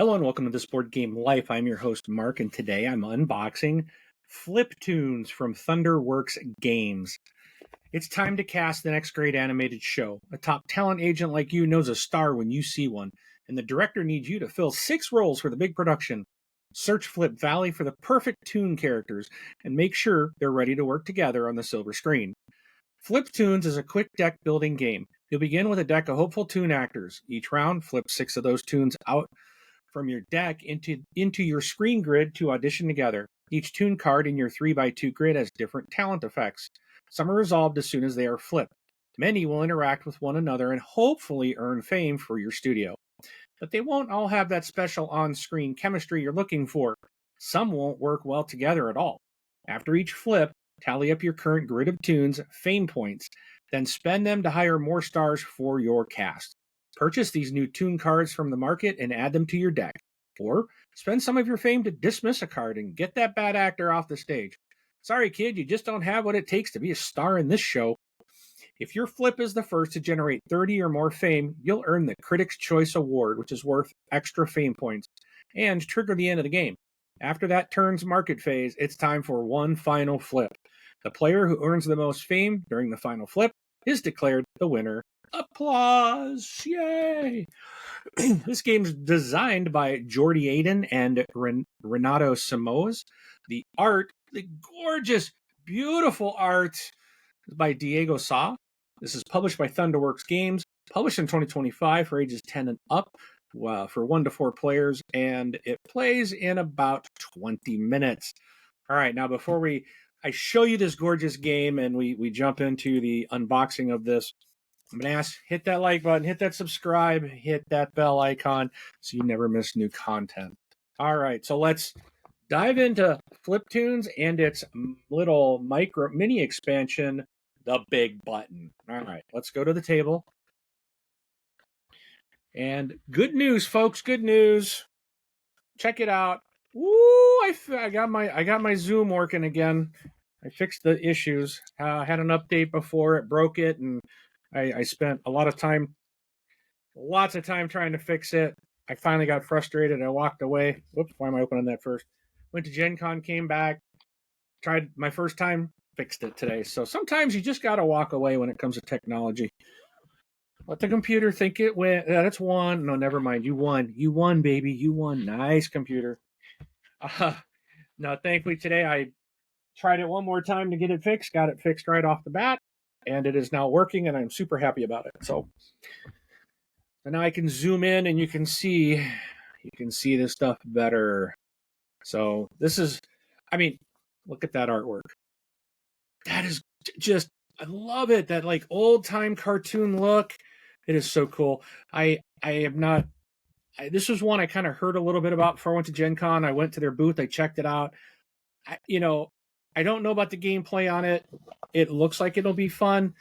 Hello and welcome to This Board Game Life. I'm your host, Mark, and today I'm unboxing Fliptoons from Thunderworks Games. It's time to cast the next great animated show. A top talent agent like you knows a star when you see one, and the director needs you to fill 6 roles for the big production. Search Flip Valley for the perfect toon characters and make sure they're ready to work together on the silver screen. Fliptoons is a quick deck building game. You'll begin with a deck of hopeful toon actors. Each round, flip 6 of those toons out from your deck into your screen grid to audition together. Each toon card in your 3x2 grid has different talent effects. Some are resolved as soon as they are flipped. Many will interact with one another and hopefully earn fame for your studio. But they won't all have that special on-screen chemistry you're looking for. Some won't work well together at all. After each flip, tally up your current grid of toons, fame points, then spend them to hire more stars for your cast. Purchase these new toon cards from the market and add them to your deck. Or spend some of your fame to dismiss a card and get that bad actor off the stage. Sorry, kid, you just don't have what it takes to be a star in this show. If your flip is the first to generate 30 or more fame, you'll earn the Critics' Choice Award, which is worth extra fame points, and trigger the end of the game. After that turn's market phase, it's time for one final flip. The player who earns the most fame during the final flip is declared the winner. Applause! Yay! This game's designed by Jordi Aiden and Renato Simoes. The art, the gorgeous, beautiful art, is by Diego Sa. This is published by Thunderworks Games, published in 2025 for ages 10 and up, for 1 to 4 players, and it plays in about 20 minutes. All right, now before I show you this gorgeous game and we jump into the unboxing of this, I'm going to ask, hit that like button, hit that subscribe, hit that bell icon so you never miss new content. All right, so let's dive into Fliptoons and its little mini expansion, the big button. All right, let's go to the table. And good news, folks, good news. Check it out. Woo, I got my Zoom working again. I fixed the issues. Had an update before it broke it, and I spent lots of time trying to fix it. I finally got frustrated. I walked away. Whoops, why am I opening that first? Went to Gen Con, came back, tried my first time, fixed it today. So sometimes you just got to walk away when it comes to technology. Let the computer think it went. That's one. No, never mind. You won. You won, baby. You won. Nice computer. Now, thankfully, today I tried it one more time to get it fixed. Got it fixed right off the bat. And it is now working, and I'm super happy about it. So now I can zoom in, and you can see this stuff better. So this is, look at that artwork. That is just, I love it. That like old time cartoon look. It is so cool. This was one I kind of heard a little bit about before I went to Gen Con. I went to their booth. I checked it out. I don't know about the gameplay on it. It looks like it'll be fun,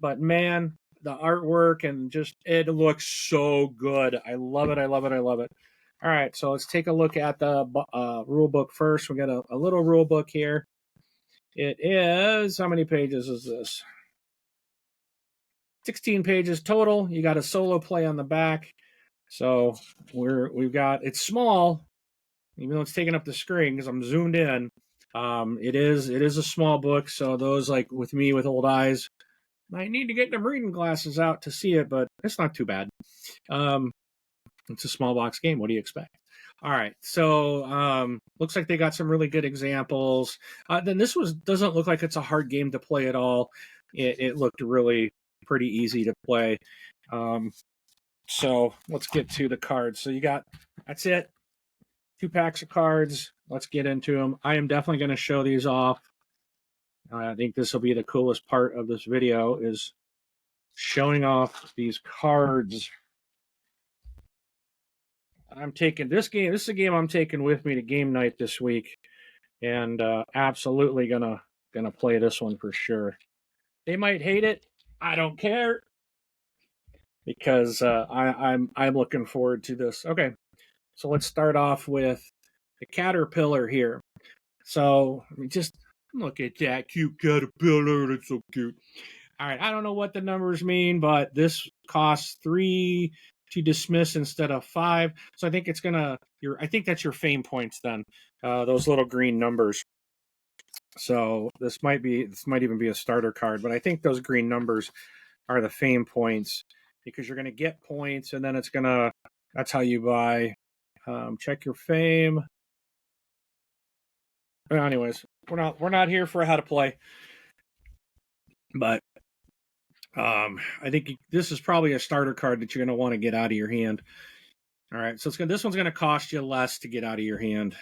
but man, the artwork and just, it looks so good. I love it. I love it. I love it. All right, so let's take a look at the rule book first. We got a little rule book here. It is, how many pages is this? 16 pages total. You got a solo play on the back. So we've got, it's small, even though it's taking up the screen because I'm zoomed in. It is a small book, so those like with me with old eyes might need to get them reading glasses out to see it, but it's not too bad. It's a small box game. What do you expect? All right, so looks like they got some really good examples. Then this doesn't look like it's a hard game to play at all. It looked really pretty easy to play. So let's get to the cards. So that's it. 2 packs of cards. Let's get into them. I am definitely going to show these off. I think this will be the coolest part of this video is showing off these cards. I'm taking this game. This is a game I'm taking with me to game night this week, and absolutely gonna play this one for sure. They might hate it. I don't care because I'm looking forward to this. Okay, so let's start off with the caterpillar here. So just look at that cute caterpillar. That's so cute. All right, I don't know what the numbers mean, but this costs to dismiss instead of 5. So I think it's gonna I think that's your fame points then. Those little green numbers. So this might even be a starter card, but I think those green numbers are the fame points because you're gonna get points, and then that's how you buy. Check your fame. Well, anyways, we're not here for how to play, but I think this is probably a starter card that you're going to want to get out of your hand. All right, so this one's going to cost you less to get out of your hand.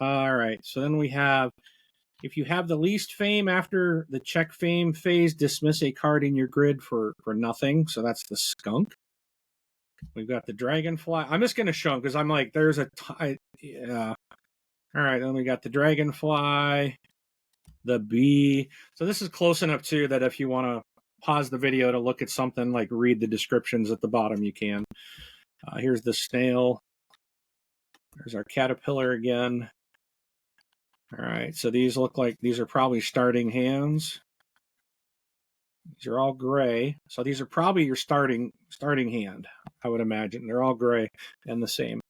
All right, so then we have, if you have the least fame after the check fame phase, dismiss a card in your grid for nothing. So that's the skunk. We've got the dragonfly. I'm just going to show them because I'm like, there's a yeah. All right, then we got the dragonfly, the bee. So this is close enough too that if you want to pause the video to look at something, like read the descriptions at the bottom, you can. Here's the snail. There's our caterpillar again. All right, so these look like these are probably starting hands. These are all gray, so these are probably your starting hand, I would imagine. They're all gray and the same.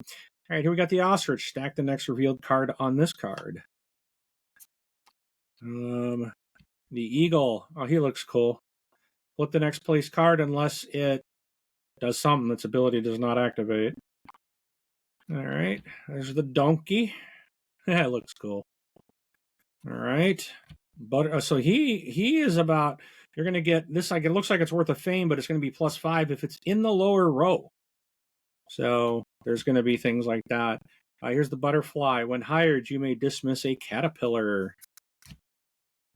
All right, here we got the ostrich. Stack the next revealed card on this card. The eagle. Oh, he looks cool. Flip the next place card unless it does something its ability does not activate. All right, there's the donkey. That looks cool. All right, but so he is about. You're going to get this. Like, it looks like it's worth a fame, but it's going to be +5 if it's in the lower row. So there's going to be things like that. Here's the butterfly. When hired, you may dismiss a caterpillar.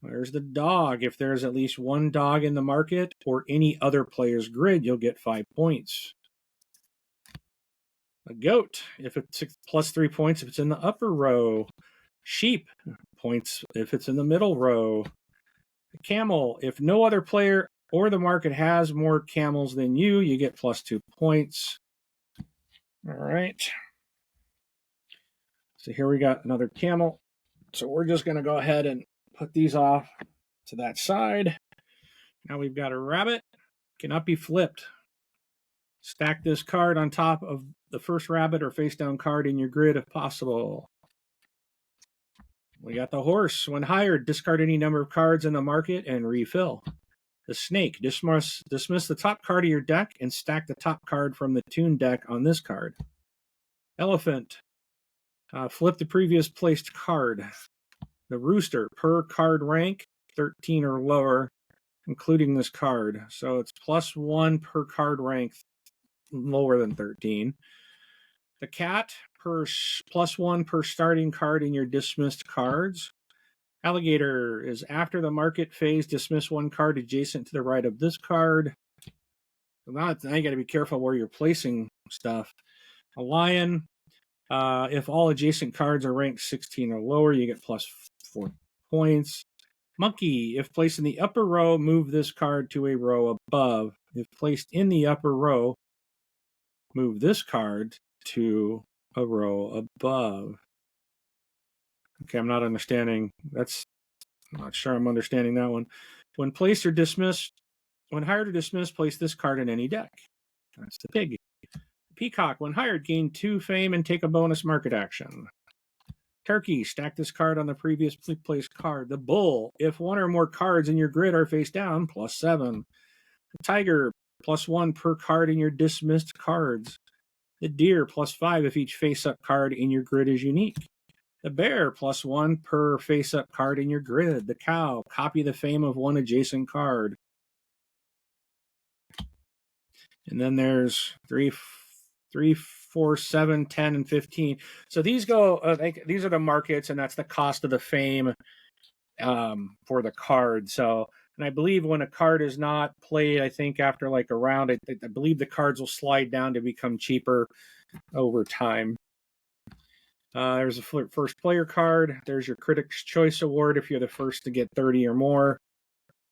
There's the dog. If there's at least one dog in the market or any other player's grid, you'll get 5 points. A goat. If it's +3 points if it's in the upper row. Sheep. Points if it's in the middle row. A camel. If no other player or the market has more camels than you, you get +2 points. All right. So here we got another camel. So we're just going to go ahead and put these off to that side. Now we've got a rabbit. Cannot be flipped. Stack this card on top of the first rabbit or face down card in your grid if possible. We got the horse. When hired, discard any number of cards in the market and refill. The snake. Dismiss the top card of your deck and stack the top card from the tune deck on this card. Elephant. Flip the previous placed card. The rooster. Per card rank, 13 or lower, including this card. So it's +1 per card rank lower than 13. The cat. +1 per starting card in your dismissed cards. Alligator is after the market phase, dismiss one card adjacent to the right of this card. Now you got to be careful where you're placing stuff. A lion, if all adjacent cards are ranked 16 or lower, you get +4 points. Monkey, if placed in the upper row, move this card to a row above. If placed in the upper row, move this card to a row above. Okay, I'm not understanding. I'm not sure I'm understanding that one. When placed or dismissed, when hired or dismissed, place this card in any deck. That's the pig. Peacock, when hired, gain 2 fame and take a bonus market action. Turkey, stack this card on the previous placed card. The bull, if one or more cards in your grid are face down, +7. The tiger, +1 per card in your dismissed cards. The deer, +5 if each face-up card in your grid is unique. The bear, +1 per face-up card in your grid. The cow, copy the fame of one adjacent card. And then there's 3, 4, 7, 10, and 15. So these go. These are the markets, and that's the cost of the fame for the card. So, and I believe when a card is not played, I think after like a round, I believe the cards will slide down to become cheaper over time. There's a first player card. There's your Critics' Choice Award if you're the first to get 30 or more.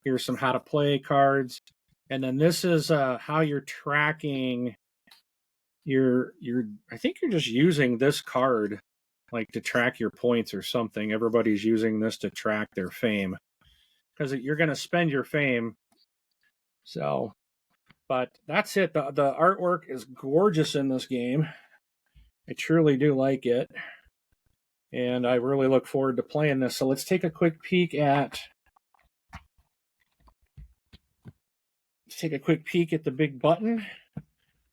Here's some how to play cards. And then this is how you're tracking I think you're just using this card like to track your points or something. Everybody's using this to track their fame because you're going to spend your fame. So But that's it. The artwork is gorgeous in this game. I truly do like it. And I really look forward to playing this. So let's take a quick peek at the Big Button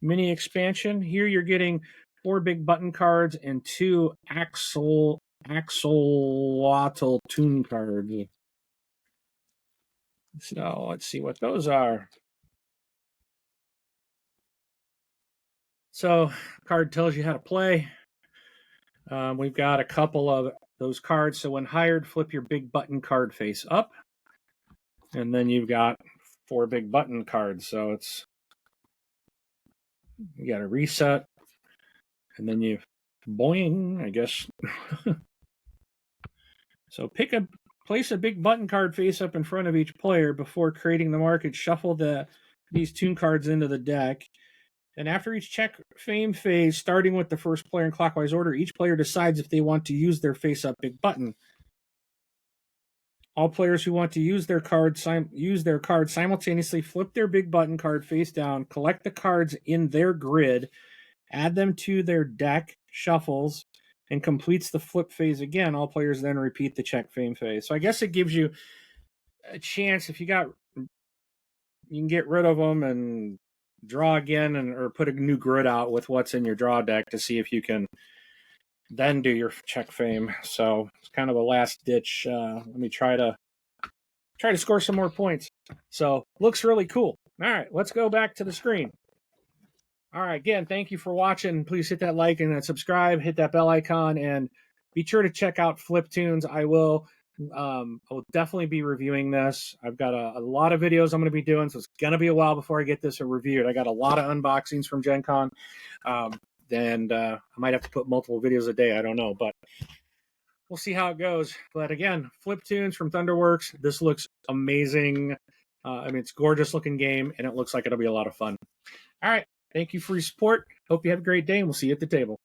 mini expansion. Here you're getting 4 Big Button cards and 2 axolotl toon cards. So let's see what those are. So card tells you how to play. We've got a couple of those cards. So when hired, flip your Big Button card face up. And then you've got 4 Big Button cards. So you got to reset. And then you boing, I guess. So place a Big Button card face up in front of each player before creating the market. Shuffle these toon cards into the deck. And after each check fame phase, starting with the first player in clockwise order, each player decides if they want to use their face-up Big Button. All players who want to use their card simultaneously flip their Big Button card face down, collect the cards in their grid, add them to their deck, shuffles, and completes the flip phase again. All players then repeat the check fame phase. So I guess it gives you a chance you can get rid of them and draw again or put a new grid out with what's in your draw deck to see if you can then do your check fame. So it's kind of a last ditch. Let me try to score some more points. So looks really cool. All right, let's go back to the screen. All right, again, thank you for watching. Please hit that like and subscribe, hit that bell icon, and be sure to check out Fliptoons. I will definitely be reviewing this. I've got a lot of videos I'm going to be doing, so it's going to be a while before I get this reviewed. I got a lot of unboxings from Gen Con, and I might have to put multiple videos a day. I don't know, but we'll see how it goes. But again, Fliptoons from Thunderworks. This looks amazing. It's a gorgeous looking game, and it looks like it'll be a lot of fun. All right. Thank you for your support. Hope you have a great day, and we'll see you at the table.